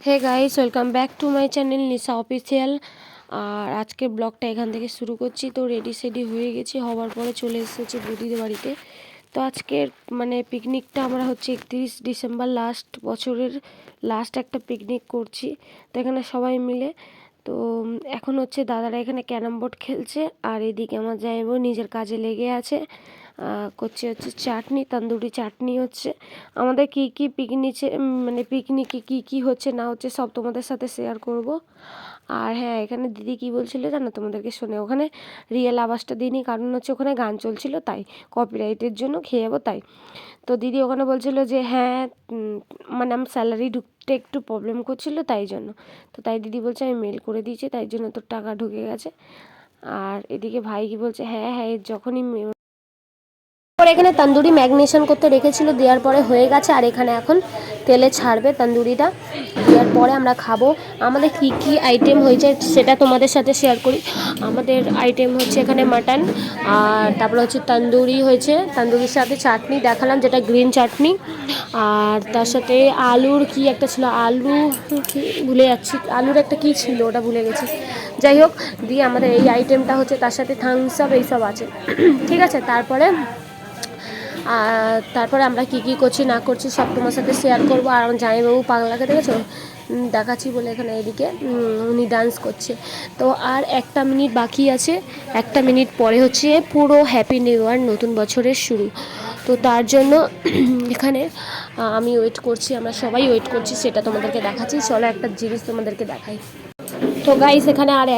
Hey guys, welcome back to my channel Nisha official. আর আজকের ব্লগটা এখান থেকে শুরু করছি। তো রেডি হয়ে গেছি, হওয়ার পরে চলে এসেছি বৌদিদের বাড়িতে। তো আজকের পিকনিকটা আমরা হচ্ছে 31 ডিসেম্বর বছরের লাস্ট একটা পিকনিক করছি। তো এখানে সবাই মিলে তো এখন হচ্ছে দাদারা এখানে ক্যারাম বোর্ড খেলছে, আর এদিকে আমার জামাইবাবু নিজের কাজে লেগে আছে। করছে হচ্ছে চাটনি, তন্দুরি চাটনি হচ্ছে। আমাদের কি কি পিকনিকে কি কি হচ্ছে না হচ্ছে সব তোমাদের সাথে শেয়ার করব। আর হ্যাঁ, এখানে দিদি কি বলছিল জানো তোমাদেরকে শুনে, ওখানে রিয়েল আওয়াজটা দিইনি, কারণ হচ্ছে ওখানে গান চলছিল, তাই কপিরাইটের জন্য খেয়ে যাবো তাই। তো দিদি ওখানে বলছিল যে হ্যাঁ, আমার স্যালারি ঢুকতে একটু প্রবলেম করছিল তাই জন্য। তো তাই দিদি বলছে আমি মেল করে দিয়েছি, তাই জন্য তোর টাকা ঢুকে গেছে। আর এদিকে ভাই কি বলছে, হ্যাঁ হ্যাঁ যখনই এখানে তন্দুরি ম্যাগনেশন করতে রেখেছিল, দেওয়ার পরে হয়ে গেছে। আর এখানে এখন তেলে ছাড়বে তন্দুরিটা, দেওয়ার পরে আমরা খাবো। আমাদের কি কি আইটেম হয়েছে সেটা তোমাদের সাথে শেয়ার করি। আমাদের আইটেম হচ্ছে এখানে মাটন, আর তারপরে হচ্ছে তন্দুরি হয়েছে, তন্দুরির সাথে চাটনি দেখালাম যেটা গ্রিন চাটনি, আর তার সাথে আলুর কি একটা ছিল, আলু কি ভুলে যাচ্ছি, আলুর একটা কি ছিল ওটা ভুলে গেছি। যাই হোক, দিয়ে আমাদের এই আইটেমটা হচ্ছে, তার সাথে থামস আপ এইসব আছে। ঠিক আছে, তারপরে আমরা কি কি করছি না করছি সব তোমার সাথে শেয়ার করবো। আর আমার জামাইবাবু পাগলাকে দেখেছো দেখাচ্ছি বলে এখানে এদিকে উনি ডান্স করছে। তো আর একটা মিনিট বাকি আছে, একটা মিনিট পরে হচ্ছে পুরো হ্যাপি নিউ ইয়ার, নতুন বছরের শুরু। তো তার জন্য এখানে আমি ওয়েট করছি, আমরা সবাই ওয়েট করছি, সেটা তোমাদেরকে দেখাচ্ছি। চলো একটা জিনিস তোমাদেরকে দেখাই। তো গাইস, এখানে আর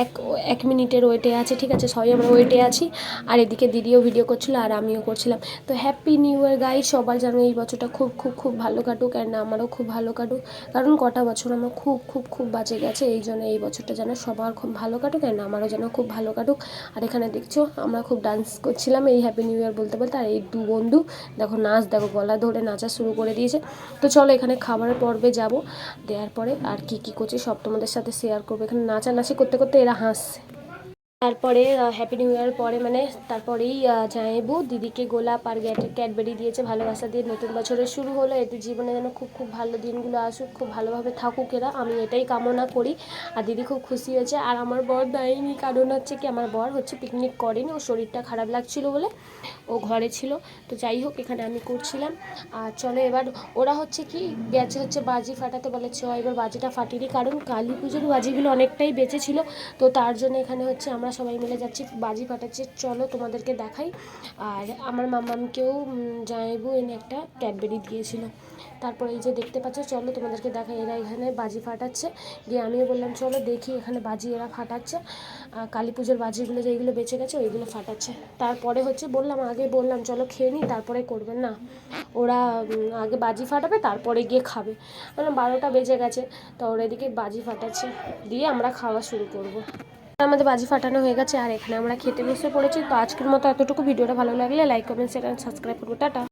এক মিনিটের ওয়েটে আছে, ঠিক আছে, সবাই আমরা ওয়েটে আছি। আর এদিকে দিদিও ভিডিও করছিল আর আমিও করছিলাম। তো হ্যাপি নিউ ইয়ার গাইস, সবার যেন এই বছরটা খুব খুব খুব ভালো কাটুক, অ্যান্ড আমারও খুব ভালো কাটুক। কারণ কটা বছর আমার খুব খুব খুব বাজে গেছে, এই জন্য এই বছরটা যেন সবার খুব ভালো কাটুক, অ্যান্ড আমারও যেন খুব ভালো কাটুক। আর এখানে দেখছো আমরা খুব ডান্স করছিলাম এই হ্যাপি নিউ ইয়ার বলতে বলতে। আর এই দু বন্ধু দেখো দেখো গলা ধরে নাচা শুরু করে দিয়েছে। তো চলো এখানে খাবারের পর্বে যাব, দেওয়ার পরে আর কি কি করছি সব তোমাদের সাথে শেয়ার করবো। এখানে নাচানাচি করতে করতে এরা হাসছে। তারপরে হ্যাপি নিউ ইয়ার পরে তারপরেই জামাইবাবু দিদিকে গোলাপ আর ক্যাডবেরি দিয়েছে, ভালোবাসা দিয়ে। নতুন বছরের শুরু হলো, এদের জীবনে যেন খুব খুব ভালো দিনগুলো আসুক, খুব ভালোভাবে থাকুক এরা, আমি এটাই কামনা করি। আর দিদি খুব খুশি হয়েছে। আর আমার বর দেয়নি, কারণ হচ্ছে কি আমার বর হচ্ছে পিকনিক করেনি, ওর শরীরটা খারাপ লাগছিল বলে ও ঘরে ছিল। তো যাই হোক, এখানে আমি করছিলাম। আর চলো এবার ওরা হচ্ছে কি গেছে হচ্ছে বাজি ফাটাতে, বলে চ এবার বাজিটা ফাটিনি, কারণ কালী পুজোর বাজিগুলো অনেকটাই বেঁচে ছিল। তো তার জন্য এখানে হচ্ছে আমরা সবাই মিলে যাচ্ছি বাজি ফাটাচ্ছি, চলো তোমাদেরকে দেখাই। আর আমার মামামকেও জামাইবাবু এনে একটা ক্যাডবেরি দিয়েছিল। তারপরে এই যে দেখতে পাচ্ছ, চলো তোমাদেরকে দেখাই, এরা এখানে বাজি ফাটাচ্ছে। গিয়ে আমিও বললাম চলো দেখি এখানে বাজি এরা ফাটাচ্ছে, কালী পুজোর বাজিগুলো যেগুলো বেঁচে গেছে ওইগুলো ফাটাচ্ছে। তারপরে হচ্ছে আগে বললাম চলো খেয়ে নিই, তারপরে করবেন না, ওরা আগে বাজি ফাটাবে তারপরে গিয়ে খাবে। বললাম 12টা বেজে গেছে, তো ওরা এদিকে বাজি ফাটাচ্ছে, দিয়ে আমরা খাওয়া শুরু করবো। আমাদের বাজি ফাটানো হয়ে গেছে, আর এখানে আমরা খেতে বসে পড়েছি। তো আজকের মতো এতটুকু, ভিডিওটা ভালো লাগলে লাইক কমেন্ট শেয়ার সাবস্ক্রাইব করবো, টাটা।